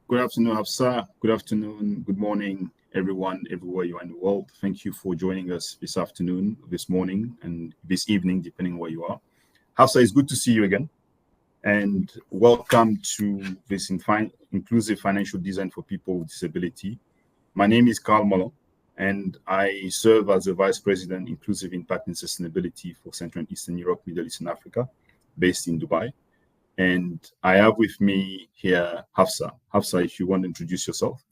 Good afternoon, Hafsa. Good afternoon, good morning, everyone, everywhere you are in the world. Thank you for joining us this afternoon, this morning, and this evening, depending on where you are. Hafsa, it's good to see you again. And welcome to this inclusive financial design for people with disability. My name is Carl Molo, and I serve as the Vice President, Inclusive Impact and Sustainability for Central and Eastern Europe, Middle East, and Africa, based in Dubai. And I have with me here Hafsa. Hafsa, if you want to introduce yourself.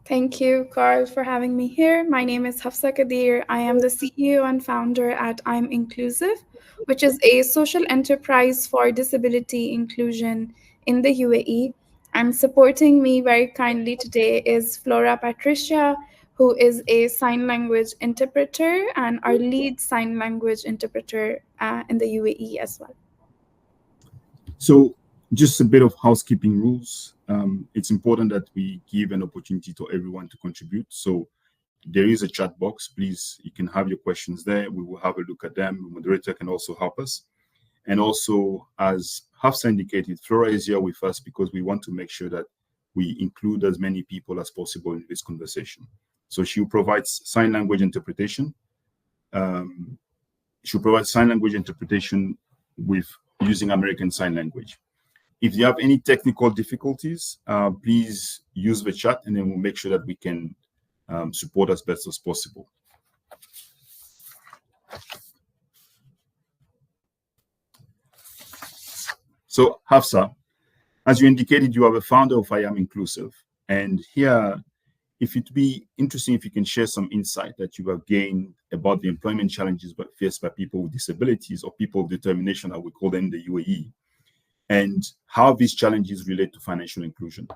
Thank you, Carl, for having me here. My name is Hafsa Kadir. I am the CEO and founder at IMInclusive, which is a social enterprise for disability inclusion in the UAE. And supporting me very kindly today is Flora Patricia, who is a sign language interpreter and our lead sign language interpreter in the UAE as well. So just a bit of housekeeping rules. It's important that we give an opportunity to everyone to contribute. So there is a chat box. Please, you can have your questions there. We will have a look at them. The moderator can also help us. And also, as Hafsa indicated, Flora is here with us because we want to make sure that we include as many people as possible in this conversation. So she provides sign language interpretation. She'll provide sign language interpretation with using American Sign Language. If you have any technical difficulties, please use the chat and then we'll make sure that we can support as best as possible. So Hafsa, as you indicated, you are the founder of IMInclusive. And here, if it'd be interesting if you can share some insight that you have gained about the employment challenges faced by people with disabilities or people of determination, as we call them in the UAE, and how these challenges relate to financial inclusion.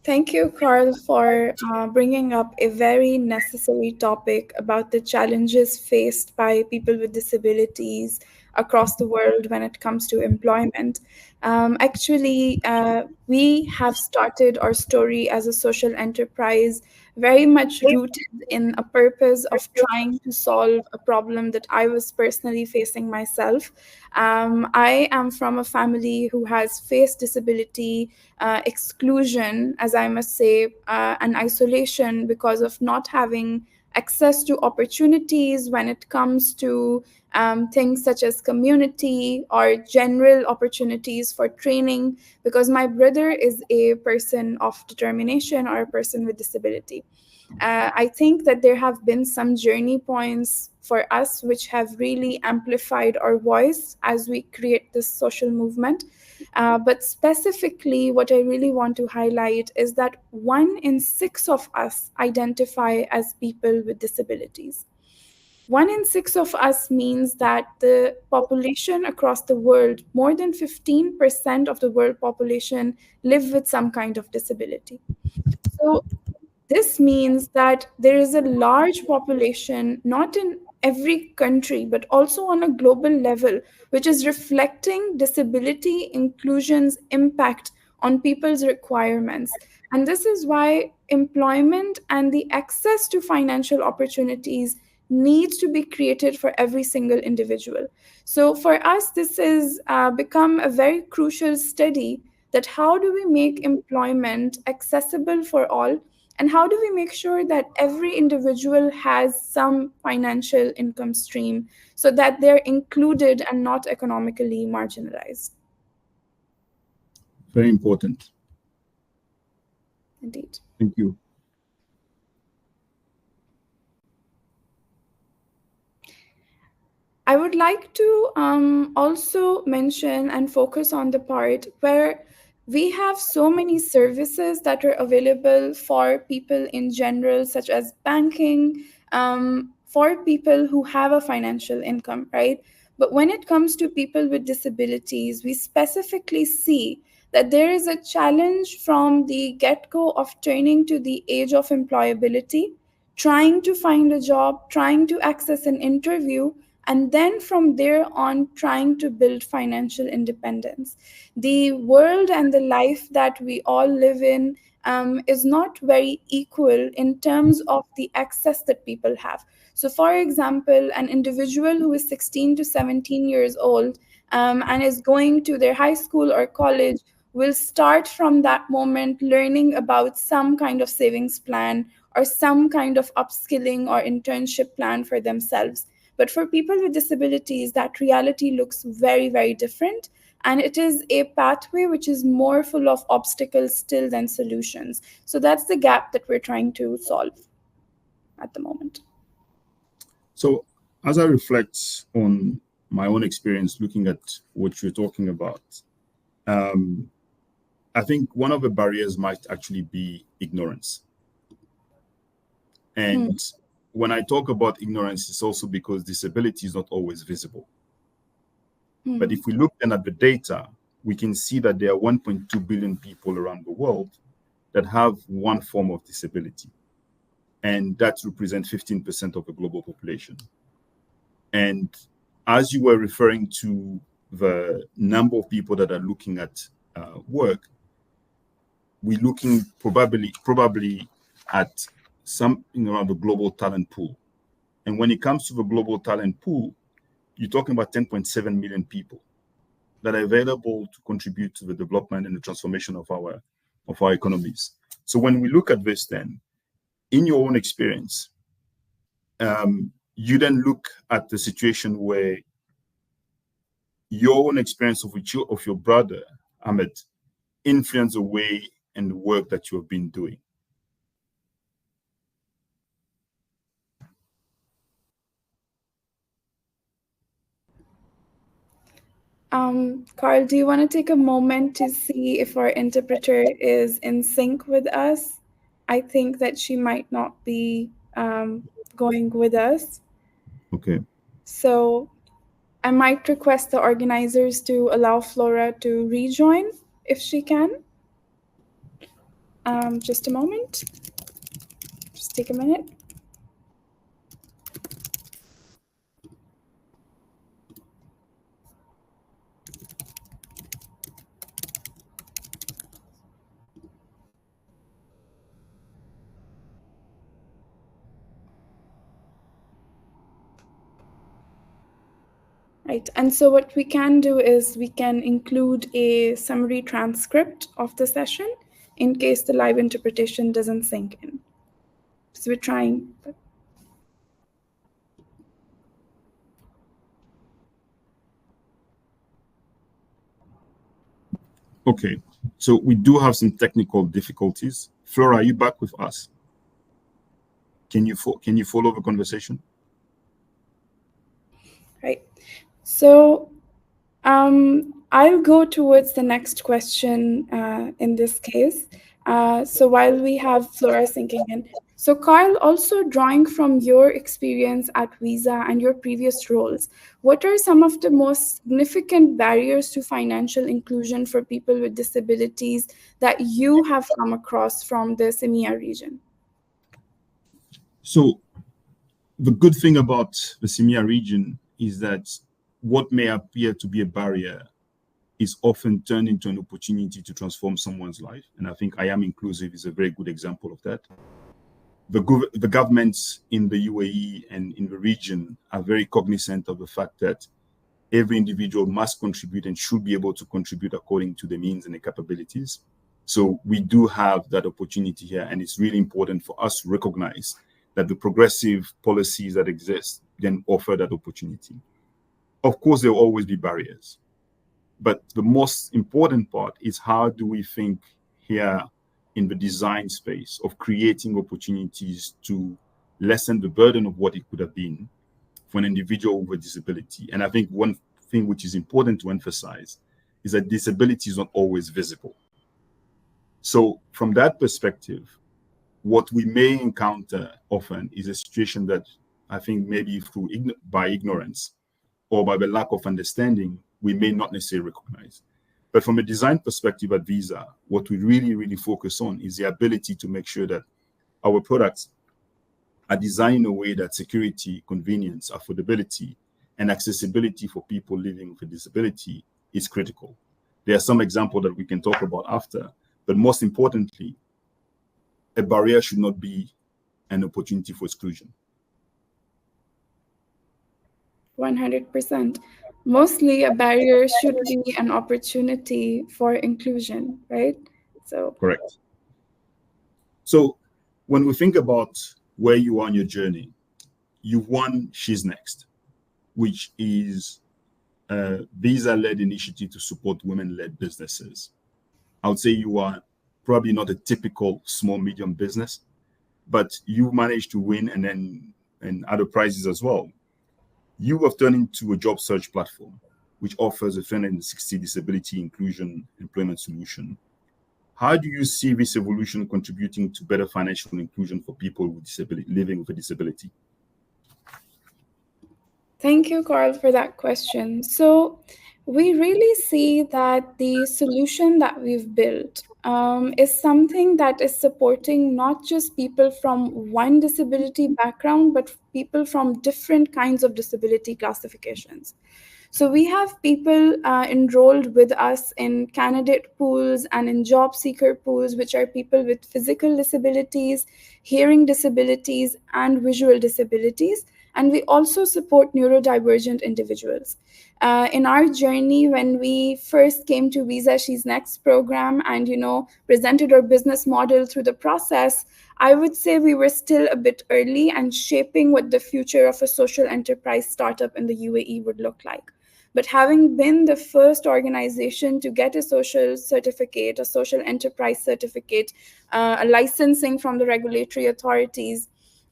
Thank you, Carl, for bringing up a very necessary topic about the challenges faced by people with disabilities across the world when it comes to employment. We have started our story as a social enterprise very much rooted in a purpose of trying to solve a problem that I was personally facing myself. I am from a family who has faced disability, exclusion, as I must say, and isolation because of not having access to opportunities when it comes to things such as community or general opportunities for training, because my brother is a person of determination or a person with disability. I think that there have been some journey points for us which have really amplified our voice as we create this social movement. But specifically, what I really want to highlight is that 1 in 6 of us identify as people with disabilities. 1 in 6 of us means that the population across the world, more than 15% of the world population, live with some kind of disability. So this means that there is a large population, not in every country, but also on a global level, which is reflecting disability inclusion's impact on people's requirements. And this is why employment and the access to financial opportunities needs to be created for every single individual. So for us, this has become a very crucial study, that how do we make employment accessible for all, and how do we make sure that every individual has some financial income stream so that they're included and not economically marginalized. Very important. Indeed. Thank you. I would like to also mention and focus on the part where we have so many services that are available for people in general, such as banking, for people who have a financial income, right? But when it comes to people with disabilities, we specifically see that there is a challenge from the get-go of turning to the age of employability, trying to find a job, trying to access an interview, and then from there on trying to build financial independence. The world and the life that we all live in is not very equal in terms of the access that people have. So for example, an individual who is 16 to 17 years old and is going to their high school or college will start from that moment learning about some kind of savings plan or some kind of upskilling or internship plan for themselves. But for people with disabilities, that reality looks very, very different. And it is a pathway which is more full of obstacles still than solutions. So that's the gap that we're trying to solve at the moment. So as I reflect on my own experience looking at what you're talking about, I think one of the barriers might actually be ignorance. And when I talk about ignorance, it's also because disability is not always visible. But if we look then at the data, we can see that there are 1.2 billion people around the world that have one form of disability. And that represents 15% of the global population. And as you were referring to the number of people that are looking at work, we're looking probably at something around the global talent pool. And when it comes to the global talent pool, you're talking about 10.7 million people that are available to contribute to the development and the transformation of our economies. So when we look at this then, in your own experience, you then look at the situation where your own experience of your brother, Ahmed, influence the way and the work that you have been doing. Carl, do you want to take a moment to see if our interpreter is in sync with us? I think that she might not be going with us. Okay. So I might request the organizers to allow Flora to rejoin if she can. Just a moment. Just take a minute. Right, and so what we can do is we can include a summary transcript of the session in case the live interpretation doesn't sink in. So we're trying. Okay, so we do have some technical difficulties. Flora, are you back with us? Can you follow the conversation? Right. So I'll go towards the next question in this case. So while we have Flora sinking in, so Carl, also drawing from your experience at Visa and your previous roles, what are some of the most significant barriers to financial inclusion for people with disabilities that you have come across from the CEMEA region? So the good thing about the CEMEA region is that what may appear to be a barrier is often turned into an opportunity to transform someone's life. And I think IMInclusive is a very good example of that. The governments in the UAE and in the region are very cognizant of the fact that every individual must contribute and should be able to contribute according to the means and the capabilities. So we do have that opportunity here, and it's really important for us to recognize that the progressive policies that exist then offer that opportunity. Of course, there will always be barriers, but the most important part is how do we think here in the design space of creating opportunities to lessen the burden of what it could have been for an individual with a disability. And I think one thing which is important to emphasize is that disability is not always visible. So from that perspective, what we may encounter often is a situation that I think maybe by ignorance or by the lack of understanding, we may not necessarily recognize. But from a design perspective at Visa, what we really, really focus on is the ability to make sure that our products are designed in a way that security, convenience, affordability, and accessibility for people living with a disability is critical. There are some examples that we can talk about after, but most importantly, a barrier should not be an opportunity for exclusion. 100%. Mostly a barrier should be an opportunity for inclusion, right? So Correct. So when we think about where you are on your journey, you've won She's Next, which is a Visa-led initiative to support women-led businesses. I would say you are probably not a typical small, medium business, but you managed to win and other prizes as well. You have turned into a job search platform, which offers a 360 disability inclusion employment solution. How do you see this evolution contributing to better financial inclusion for people with disability, living with a disability? thank you, Carl, for that question. So, we really see that the solution that we've built is something that is supporting not just people from one disability background, but people from different kinds of disability classifications. So we have people enrolled with us in candidate pools and in job seeker pools, which are people with physical disabilities, hearing disabilities, and visual disabilities. And we also support neurodivergent individuals. In our journey, when we first came to Visa She's Next program and presented our business model through the process, I would say we were still a bit early and shaping what the future of a social enterprise startup in the UAE would look like. But having been the first organization to get a social certificate, a social enterprise certificate, a licensing from the regulatory authorities,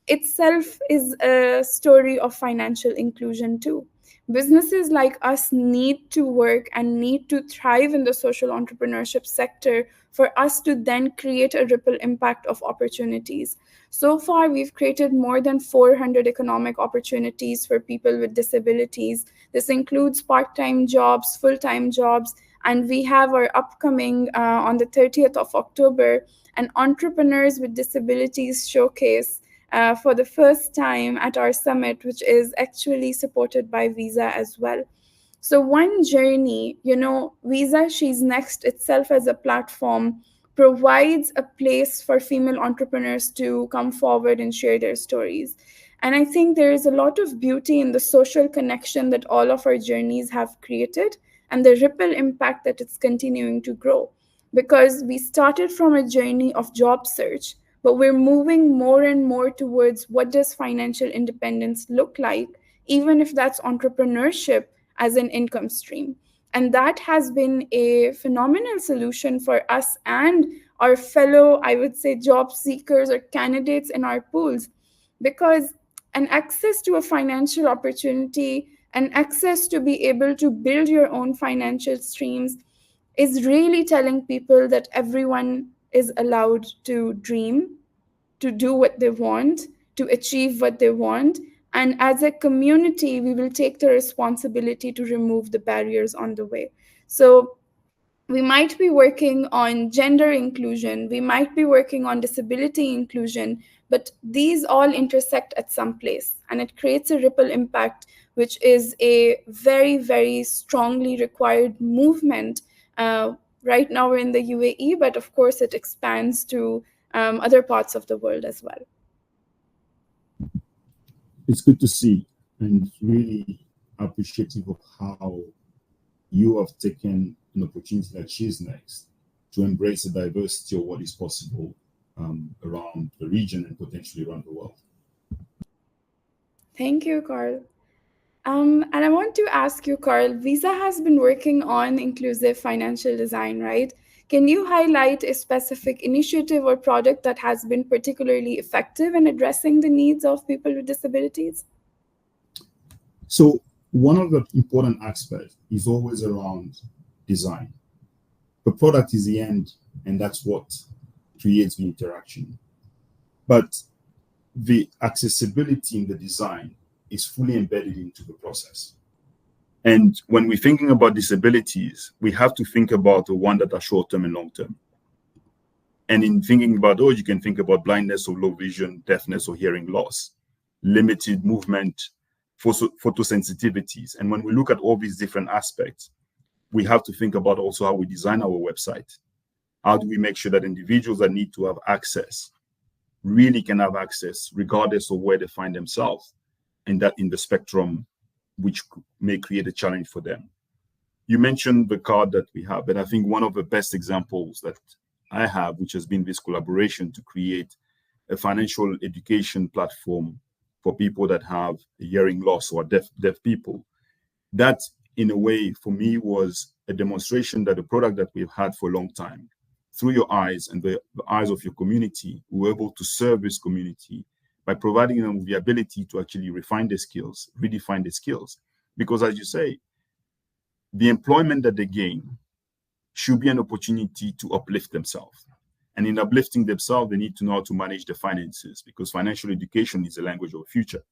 itself is a story of financial inclusion too. Businesses like us need to work and need to thrive in the social entrepreneurship sector for us to then create a ripple impact of opportunities. So far, we've created more than 400 economic opportunities for people with disabilities. This includes part time jobs, full time jobs, and we have our upcoming on the 30th of October an Entrepreneurs with Disabilities showcase for the first time at our summit, which is actually supported by Visa as well. So, one journey, Visa She's Next itself as a platform provides a place for female entrepreneurs to come forward and share their stories. And I think there is a lot of beauty in the social connection that all of our journeys have created and the ripple impact that it's continuing to grow. Because we started from a journey of job search, but we're moving more and more towards what does financial independence look like, even if that's entrepreneurship as an income stream. And that has been a phenomenal solution for us and our fellow, I would say, job seekers or candidates in our pools, because an access to a financial opportunity, an access to be able to build your own financial streams is really telling people that everyone is allowed to dream, to do what they want, to achieve what they want. And as a community, we will take the responsibility to remove the barriers on the way. So we might be working on gender inclusion, we might be working on disability inclusion, but these all intersect at some place and it creates a ripple impact, which is a very, very strongly required movement. Right now we're in the UAE, but of course it expands to other parts of the world as well. It's good to see and really appreciative of how you have taken an opportunity like She's Next to embrace the diversity of what is possible around the region and potentially around the world. Thank you, Carl. And I want to ask you, Carl, Visa has been working on inclusive financial design, right? Can you highlight a specific initiative or product that has been particularly effective in addressing the needs of people with disabilities? So one of the important aspects is always around design. The product is the end, and that's what creates the interaction. But the accessibility in the design is fully embedded into the process. And when we're thinking about disabilities, we have to think about the one that are short-term and long-term. And in thinking about those, you can think about blindness or low vision, deafness or hearing loss, limited movement, photosensitivities. And when we look at all these different aspects, we have to think about also how we design our website. How do we make sure that individuals that need to have access really can have access regardless of where they find themselves and that in the spectrum which may create a challenge for them. You mentioned the card that we have, and I think one of the best examples that I have, which has been this collaboration to create a financial education platform for people that have a hearing loss or deaf people. That, in a way, for me, was a demonstration that the product that we've had for a long time, through your eyes and the eyes of your community, we were able to serve this community by providing them with the ability to actually refine their skills, redefine their skills. Because as you say, the employment that they gain should be an opportunity to uplift themselves. And in uplifting themselves, they need to know how to manage their finances, because financial education is the language of the future.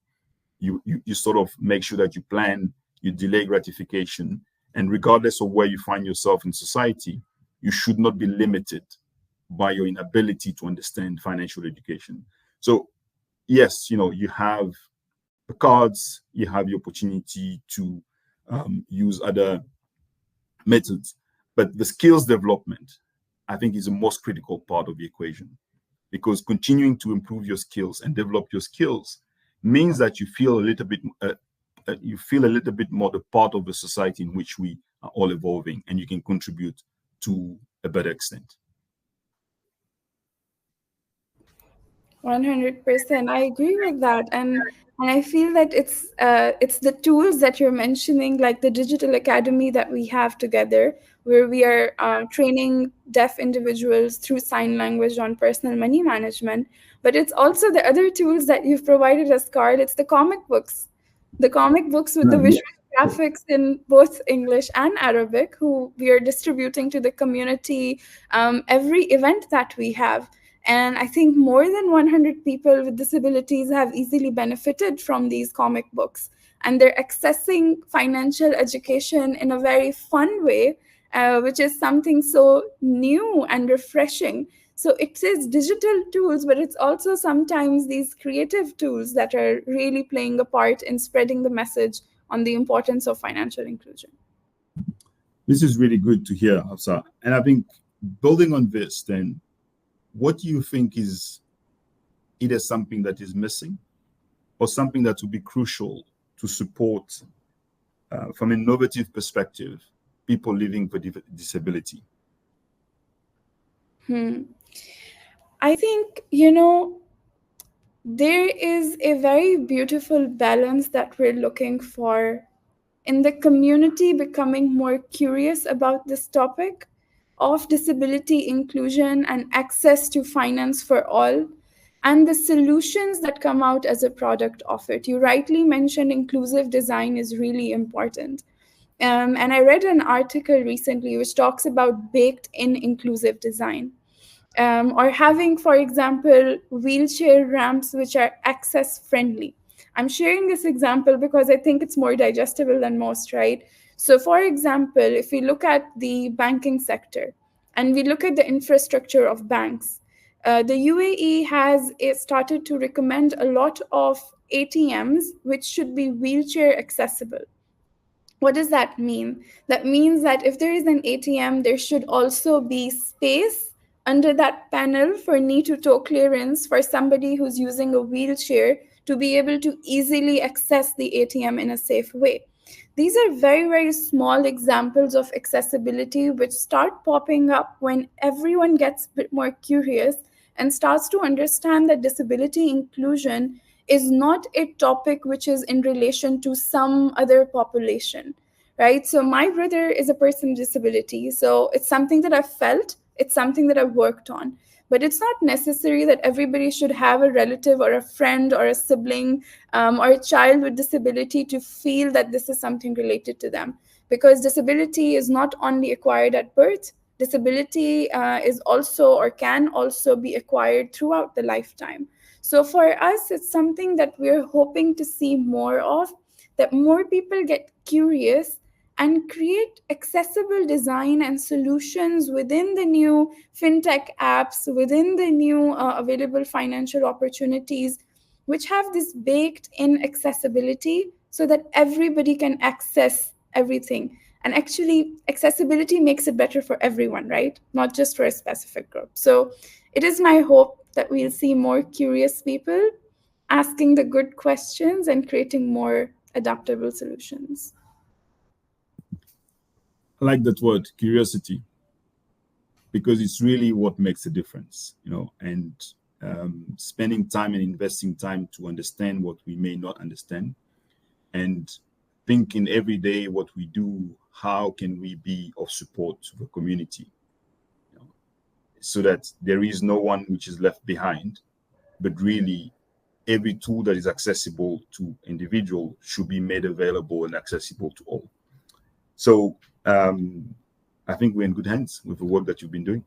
You sort of make sure that you plan, you delay gratification, and regardless of where you find yourself in society, you should not be limited by your inability to understand financial education. So yes, you have the cards, you have the opportunity to use other methods, but the skills development, I think, is the most critical part of the equation, because continuing to improve your skills and develop your skills means that you feel a little bit more the part of the society in which we are all evolving, and you can contribute to a better extent. 100%. I agree with that, and I feel that it's the tools that you're mentioning, like the digital academy that we have together, where we are training deaf individuals through sign language on personal money management. But it's also the other tools that you've provided us, Carl. It's the comic books with the visual graphics in both English and Arabic, who we are distributing to the community every event that we have. And I think more than 100 people with disabilities have easily benefited from these comic books. And they're accessing financial education in a very fun way, which is something so new and refreshing. So it is digital tools, but it's also sometimes these creative tools that are really playing a part in spreading the message on the importance of financial inclusion. This is really good to hear, Hafsa. And I think building on this, then, what do you think is either something that is missing or something that will be crucial to support, from an innovative perspective, people living with disability? I think, there is a very beautiful balance that we're looking for in the community becoming more curious about this topic of disability inclusion and access to finance for all, and the solutions that come out as a product of it. You rightly mentioned inclusive design is really important. And I read an article recently which talks about baked-in inclusive design. Or having, for example, wheelchair ramps which are access friendly. I'm sharing this example because I think it's more digestible than most, right? So, for example, if we look at the banking sector and we look at the infrastructure of banks, the UAE has started to recommend a lot of ATMs which should be wheelchair accessible. What does that mean? That means that if there is an ATM, there should also be space under that panel for knee to toe clearance for somebody who's using a wheelchair to be able to easily access the ATM in a safe way. These are very, very small examples of accessibility which start popping up when everyone gets a bit more curious and starts to understand that disability inclusion is not a topic which is in relation to some other population, right? So my brother is a person with disability. So it's something that I've felt, it's something that I've worked on. But it's not necessary that everybody should have a relative or a friend or a sibling or a child with disability to feel that this is something related to them. Because disability is not only acquired at birth, disability is also or can also be acquired throughout the lifetime. So for us, it's something that we're hoping to see more of, that more people get curious and create accessible design and solutions within the new fintech apps, within the new available financial opportunities, which have this baked in accessibility so that everybody can access everything. And actually, accessibility makes it better for everyone, right? Not just for a specific group. So it is my hope that we'll see more curious people asking the good questions and creating more adaptable solutions. I like that word, curiosity, because it's really what makes a difference, and spending time and investing time to understand what we may not understand, and thinking every day what we do, how can we be of support to the community, so that there is no one which is left behind, but really every tool that is accessible to individual should be made available and accessible to all. So I think we're in good hands with the work that you've been doing.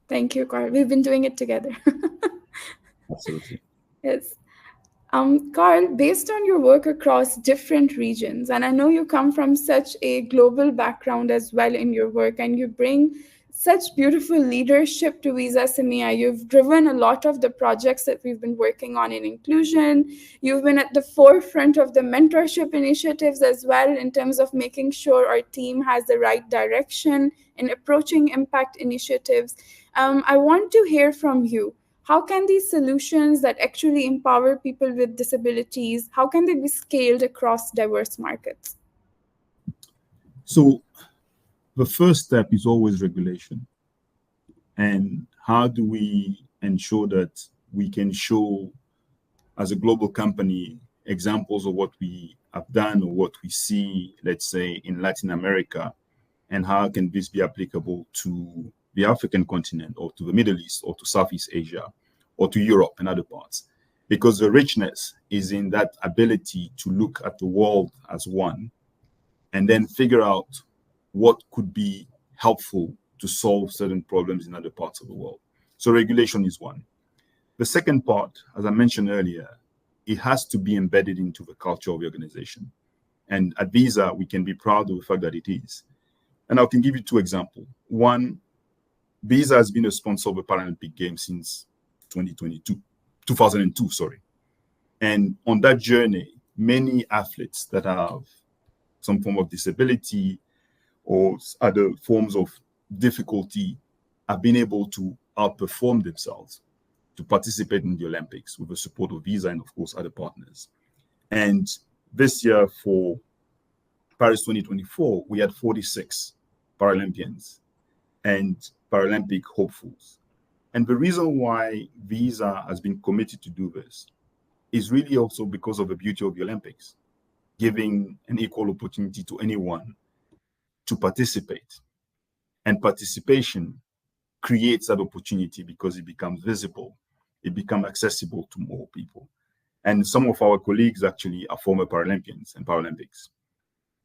Thank you, Carl. We've been doing it together. Absolutely. Yes. Carl, based on your work across different regions, and I know you come from such a global background as well in your work, and you bring such beautiful leadership to Visa Semia. You've driven a lot of the projects that we've been working on in inclusion. You've been at the forefront of the mentorship initiatives as well, in terms of making sure our team has the right direction in approaching impact initiatives. I want to hear from you. How can these solutions that actually empower people with disabilities, how can they be scaled across diverse markets? So the first step is always regulation. And how do we ensure that we can show, as a global company, examples of what we have done or what we see, let's say, in Latin America, and how can this be applicable to the African continent or to the Middle East or to Southeast Asia or to Europe and other parts? Because the richness is in that ability to look at the world as one and then figure out what could be helpful to solve certain problems in other parts of the world. So regulation is one. The second part, as I mentioned earlier, it has to be embedded into the culture of the organization. And at Visa, we can be proud of the fact that it is. And I can give you two examples. One, Visa has been a sponsor of the Paralympic Games since 2002, sorry. And on that journey, many athletes that have some form of disability or other forms of difficulty have been able to outperform themselves to participate in the Olympics with the support of Visa and, of course, other partners. And this year for Paris 2024, we had 46 Paralympians and Paralympic hopefuls. And the reason why Visa has been committed to do this is really also because of the beauty of the Olympics, giving an equal opportunity to anyone to participate. And participation creates that opportunity because it becomes visible, it becomes accessible to more people. And some of our colleagues actually are former Paralympians and Paralympics.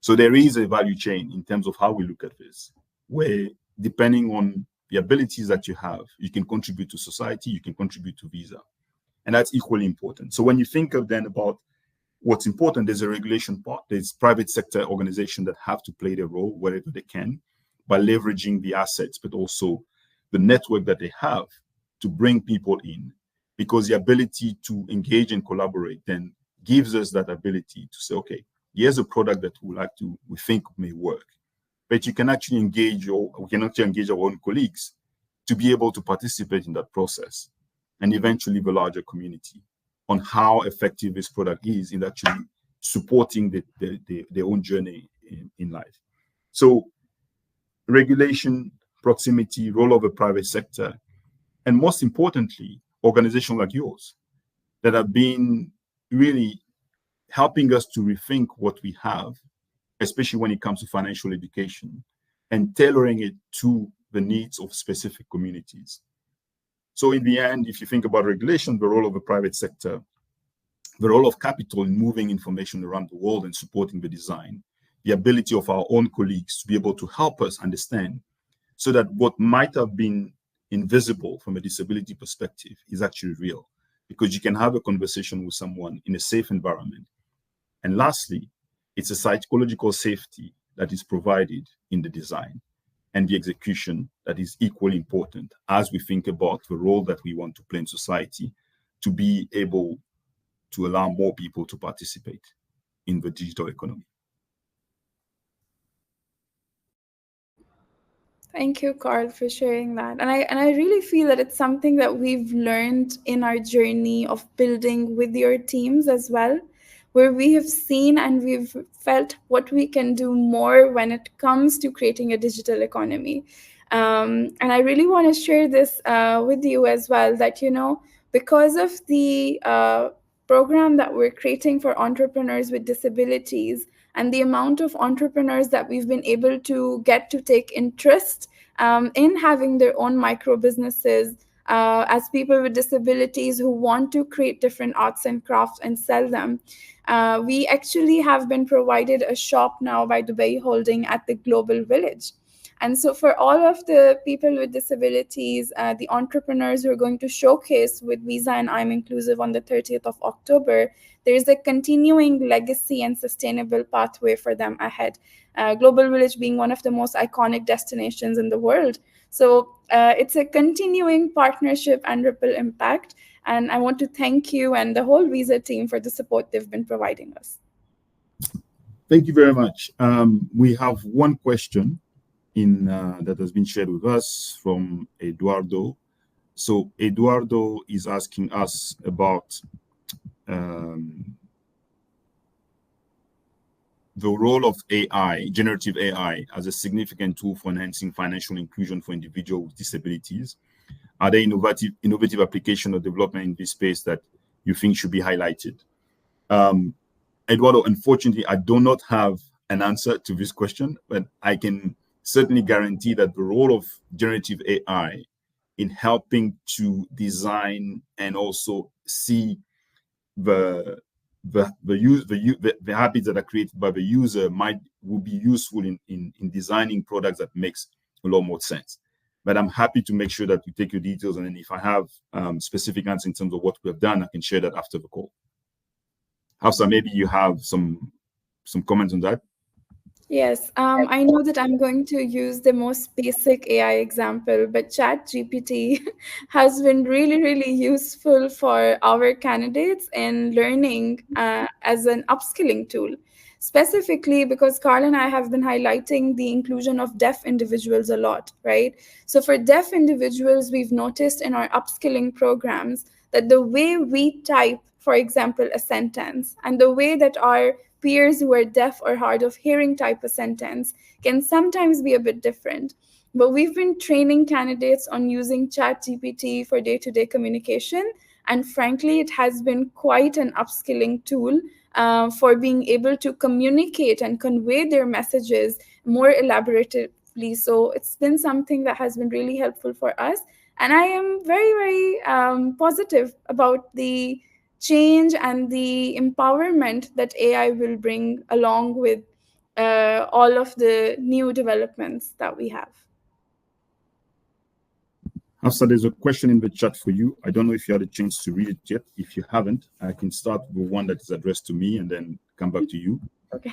So there is a value chain in terms of how we look at this, where depending on the abilities that you have, you can contribute to society, you can contribute to Visa. And that's equally important. So when you think of then about what's important, there's a regulation part. There's private sector organizations that have to play their role wherever they can by leveraging the assets, but also the network that they have to bring people in, because the ability to engage and collaborate then gives us that ability to say, okay, here's a product that we think may work. But you can actually we can actually engage our own colleagues to be able to participate in that process, and eventually the larger community on how effective this product is in actually supporting their own journey in life. So regulation, proximity, role of the private sector, and most importantly, organizations like yours that have been really helping us to rethink what we have, especially when it comes to financial education, and tailoring it to the needs of specific communities. So in the end, if you think about regulation, the role of the private sector, the role of capital in moving information around the world and supporting the design, the ability of our own colleagues to be able to help us understand, so that what might have been invisible from a disability perspective is actually real, because you can have a conversation with someone in a safe environment. And lastly, it's a psychological safety that is provided in the design and the execution that is equally important as we think about the role that we want to play in society to be able to allow more people to participate in the digital economy. Thank you, Carl, for sharing that. And I really feel that it's something that we've learned in our journey of building with your teams as well. where we have seen and we've felt what we can do more when it comes to creating a digital economy. And I really want to share this with you as well, that, because of the program that we're creating for entrepreneurs with disabilities, and the amount of entrepreneurs that we've been able to get to take interest in having their own micro businesses, as people with disabilities who want to create different arts and crafts and sell them. We actually have been provided a shop now by Dubai Holding at the Global Village. And so, for all of the people with disabilities, the entrepreneurs who are going to showcase with Visa and IMInclusive on the 30th of October, there is a continuing legacy and sustainable pathway for them ahead. Global Village being one of the most iconic destinations in the world. So, it's a continuing partnership and ripple impact. And I want to thank you and the whole Visa team for the support they've been providing us. Thank you very much. We have one question that has been shared with us from Eduardo. So Eduardo is asking us about the role of AI, generative AI, as a significant tool for enhancing financial inclusion for individuals with disabilities. Are there innovative application or development in this space that you think should be highlighted? Eduardo, unfortunately, I do not have an answer to this question, but I can certainly guarantee that the role of generative AI in helping to design and also see the habits that are created by the user will be useful in designing products that makes a lot more sense. But I'm happy to make sure that we take your details, and then if I have specific answers in terms of what we have done, I can share that after the call. Hafsa, maybe you have some comments on that. Yes, I know that I'm going to use the most basic AI example, but ChatGPT has been really, really useful for our candidates in learning as an upskilling tool. Specifically because Carl and I have been highlighting the inclusion of deaf individuals a lot, right? So for deaf individuals, we've noticed in our upskilling programs that the way we type, for example, a sentence, and the way that our peers who are deaf or hard of hearing type a sentence can sometimes be a bit different. But we've been training candidates on using ChatGPT for day-to-day communication, and frankly, it has been quite an upskilling tool for being able to communicate and convey their messages more elaboratively. So it's been something that has been really helpful for us, and I am very, very positive about the change and the empowerment that AI will bring along with all of the new developments that we have. Hafsa, there's a question in the chat for you. I don't know if you had a chance to read it yet. If you haven't, I can start with one that is addressed to me and then come back to you. Okay.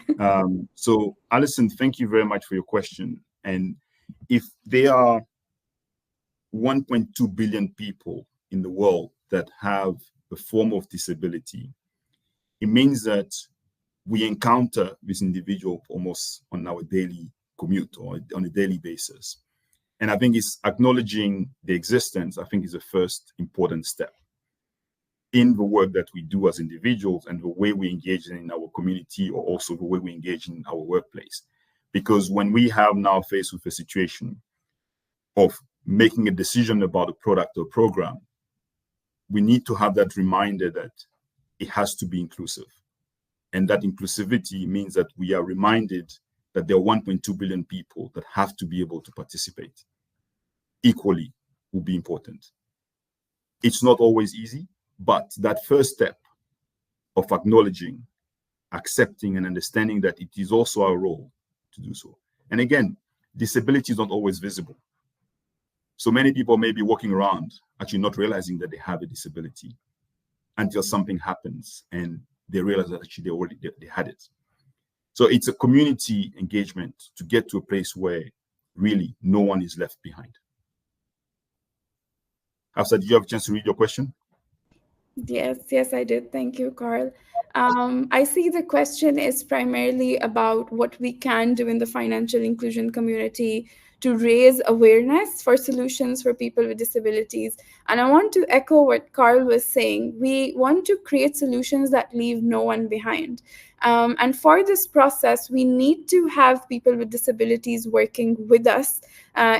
So, Alison, thank you very much for your question. And if there are 1.2 billion people in the world that have a form of disability, it means that we encounter this individual almost on our daily commute or on a daily basis. And I think it's acknowledging the existence, I think, is the first important step in the work that we do as individuals and the way we engage in our community, or also the way we engage in our workplace. Because when we have now faced with a situation of making a decision about a product or program, we need to have that reminder that it has to be inclusive. And that inclusivity means that we are reminded that there are 1.2 billion people that have to be able to participate. Equally will be important. It's not always easy, but that first step of acknowledging, accepting, and understanding that it is also our role to do so. And again, disability is not always visible. So many people may be walking around actually not realizing that they have a disability until something happens and they realize that actually they had it. So it's a community engagement to get to a place where really no one is left behind. Hafsa, did you have a chance to read your question? Yes, I did. Thank you, Carl. I see the question is primarily about what we can do in the financial inclusion community to raise awareness for solutions for people with disabilities. And I want to echo what Carl was saying. We want to create solutions that leave no one behind. And for this process, we need to have people with disabilities working with us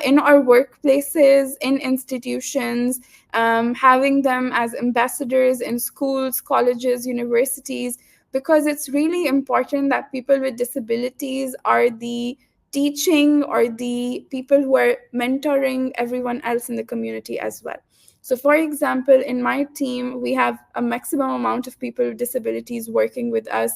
in our workplaces, in institutions, having them as ambassadors in schools, colleges, universities, because it's really important that people with disabilities are the teaching or the people who are mentoring everyone else in the community as well. So, for example, in my team, we have a maximum amount of people with disabilities working with us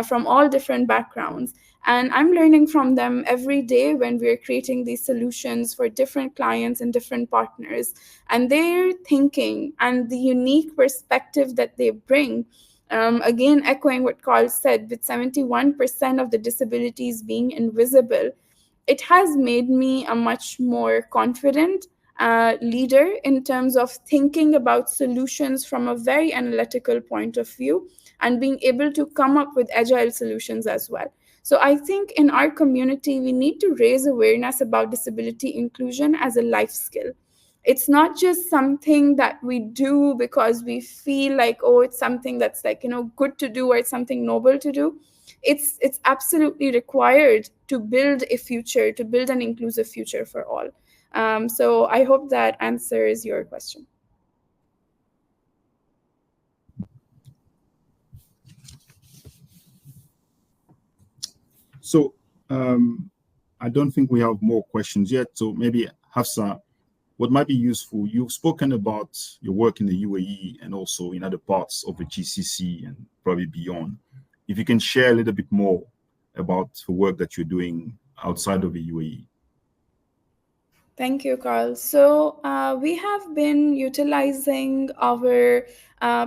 from all different backgrounds. And I'm learning from them every day when we're creating these solutions for different clients and different partners. And their thinking and the unique perspective that they bring, again, echoing what Carl said, with 71% of the disabilities being invisible, it has made me a much more confident leader in terms of thinking about solutions from a very analytical point of view and being able to come up with agile solutions as well. So I think in our community, we need to raise awareness about disability inclusion as a life skill. It's not just something that we do because we feel like, oh, it's something that's like, good to do, or it's something noble to do. It's absolutely required to build a future, to build an inclusive future for all. So I hope that answers your question. So I don't think we have more questions yet. So maybe Hafsa, what might be useful, you've spoken about your work in the UAE and also in other parts of the GCC and probably beyond. If you can share a little bit more about the work that you're doing outside of the UAE. Thank you, Carl. So we have been utilizing our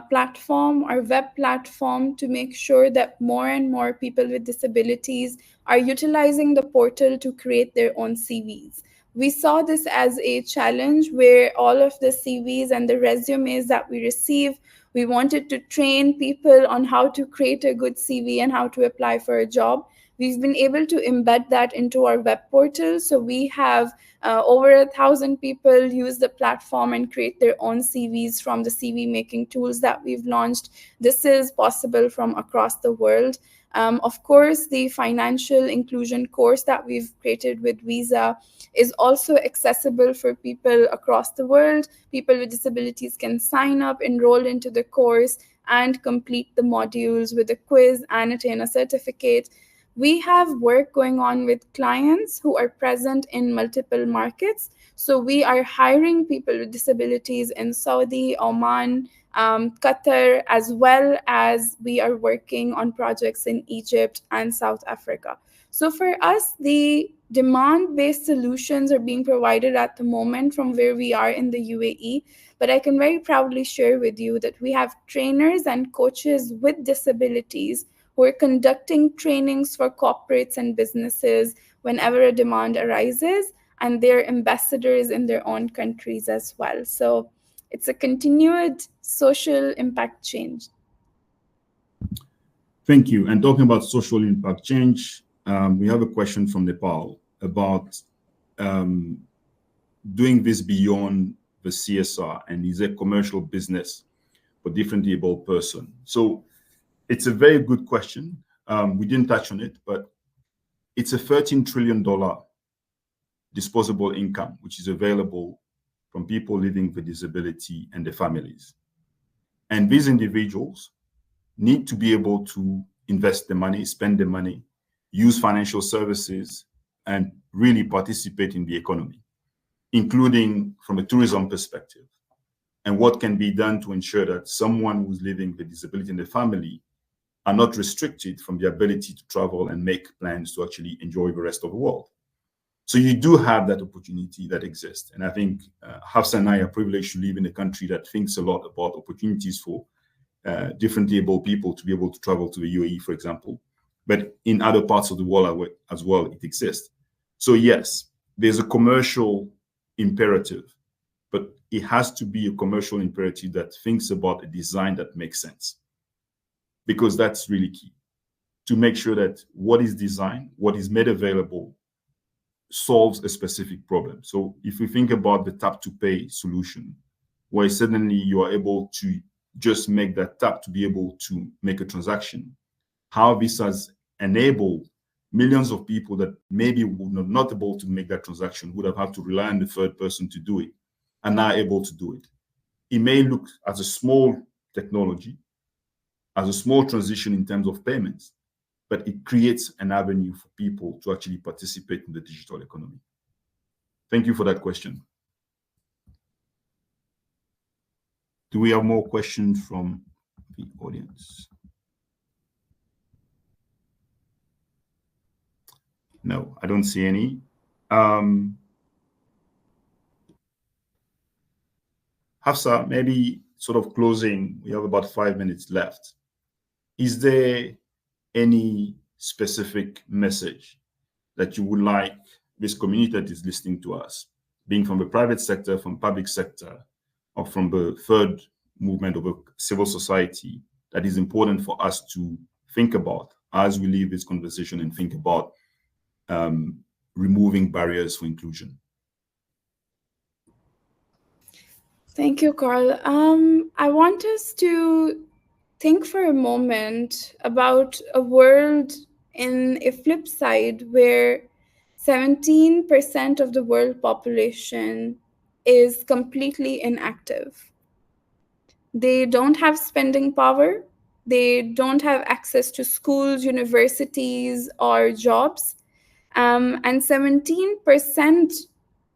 platform, our web platform, to make sure that more and more people with disabilities are utilizing the portal to create their own CVs. We saw this as a challenge where all of the CVs and the resumes that we receive, we wanted to train people on how to create a good CV and how to apply for a job. We've been able to embed that into our web portal. So we have over 1,000 people use the platform and create their own CVs from the CV making tools that we've launched. This is possible from across the world. Of course, the financial inclusion course that we've created with Visa is also accessible for people across the world. People with disabilities can sign up, enroll into the course, and complete the modules with a quiz and attain a certificate. We have work going on with clients who are present in multiple markets. So we are hiring people with disabilities in Saudi, Oman, Qatar, as well as we are working on projects in Egypt and South Africa. So for us, the demand-based solutions are being provided at the moment from where we are in the UAE. But I can very proudly share with you that we have trainers and coaches with disabilities who are conducting trainings for corporates and businesses whenever a demand arises, and they're ambassadors in their own countries as well. So it's a continued social impact change. Thank you. And talking about social impact change, we have a question from Nepal about doing this beyond the CSR, and is a commercial business for differently able person. So it's a very good question. We didn't touch on it, but it's a $13 trillion disposable income, which is available from people living with disability and their families. And these individuals need to be able to invest the money, spend the money, use financial services, and really participate in the economy, including from a tourism perspective. And what can be done to ensure that someone who's living with disability in the family are not restricted from the ability to travel and make plans to actually enjoy the rest of the world. So you do have that opportunity that exists. And I think Hafsa and I are privileged to live in a country that thinks a lot about opportunities for differently able people to be able to travel to the UAE, for example. But in other parts of the world as well, it exists. So yes, there's a commercial imperative, but it has to be a commercial imperative that thinks about a design that makes sense. Because that's really key, to make sure that what is designed, what is made available, solves a specific problem. So if we think about the tap to pay solution, where suddenly you are able to just make that tap to be able to make a transaction, how this has enabled millions of people that maybe would not able to make that transaction, would have had to rely on the third person to do it, are now able to do it. It may look as a small technology, as a small transition in terms of payments, but it creates an avenue for people to actually participate in the digital economy. Thank you for that question. Do we have more questions from the audience? No, I don't see any. Hafsa, maybe sort of closing, we have about 5 minutes left. Is there any specific message that you would like this community that is listening to us, being from the private sector, from public sector, or from the third movement of a civil society, that is important for us to think about as we leave this conversation and think about removing barriers for inclusion? Thank you, Carl. I want us to think for a moment about a world in a flip side where 17% of the world population is completely inactive. They don't have spending power. They don't have access to schools, universities, or jobs. And 17%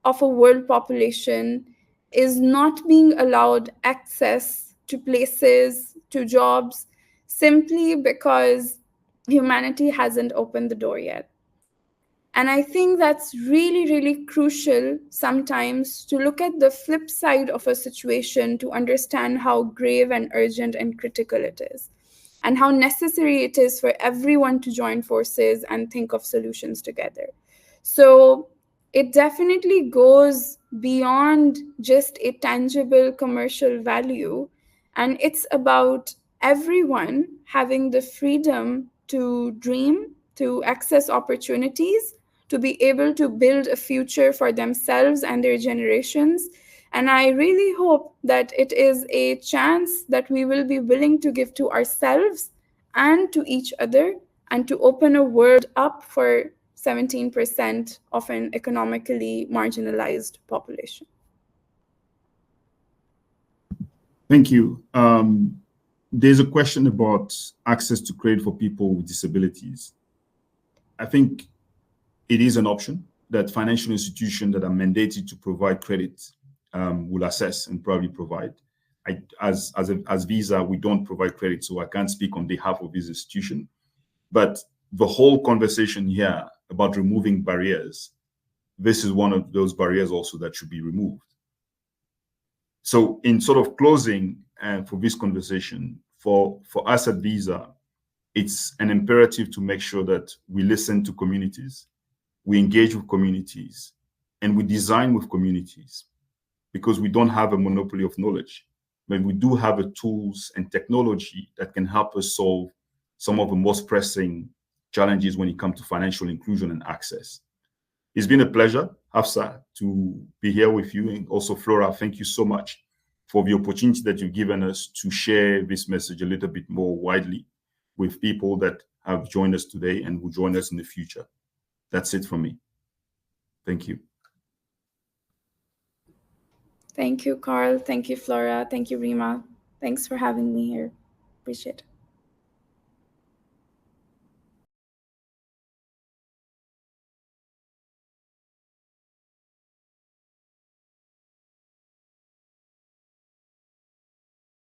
of a world population is not being allowed access to places, to jobs, simply because humanity hasn't opened the door yet. And I think that's really, really crucial sometimes to look at the flip side of a situation to understand how grave and urgent and critical it is, and how necessary it is for everyone to join forces and think of solutions together. So it definitely goes beyond just a tangible commercial value, and it's about everyone having the freedom to dream, to access opportunities, to be able to build a future for themselves and their generations. And I really hope that it is a chance that we will be willing to give to ourselves and to each other, and to open a world up for 17% of an economically marginalized population. Thank you. There's a question about access to credit for people with disabilities. I think it is an option that financial institutions that are mandated to provide credit will assess and probably provide. As Visa, we don't provide credit, so I can't speak on behalf of this institution. But the whole conversation here about removing barriers, this is one of those barriers also that should be removed. So in sort of closing for this conversation, for us at Visa, it's an imperative to make sure that we listen to communities, we engage with communities, and we design with communities, because we don't have a monopoly of knowledge, but we do have the tools and technology that can help us solve some of the most pressing challenges when it comes to financial inclusion and access. It's been a pleasure, Hafsa, to be here with you. And also, Flora, thank you so much for the opportunity that you've given us to share this message a little bit more widely with people that have joined us today and will join us in the future. That's it from me. Thank you. Thank you, Carl. Thank you, Flora. Thank you, Rima. Thanks for having me here. Appreciate it.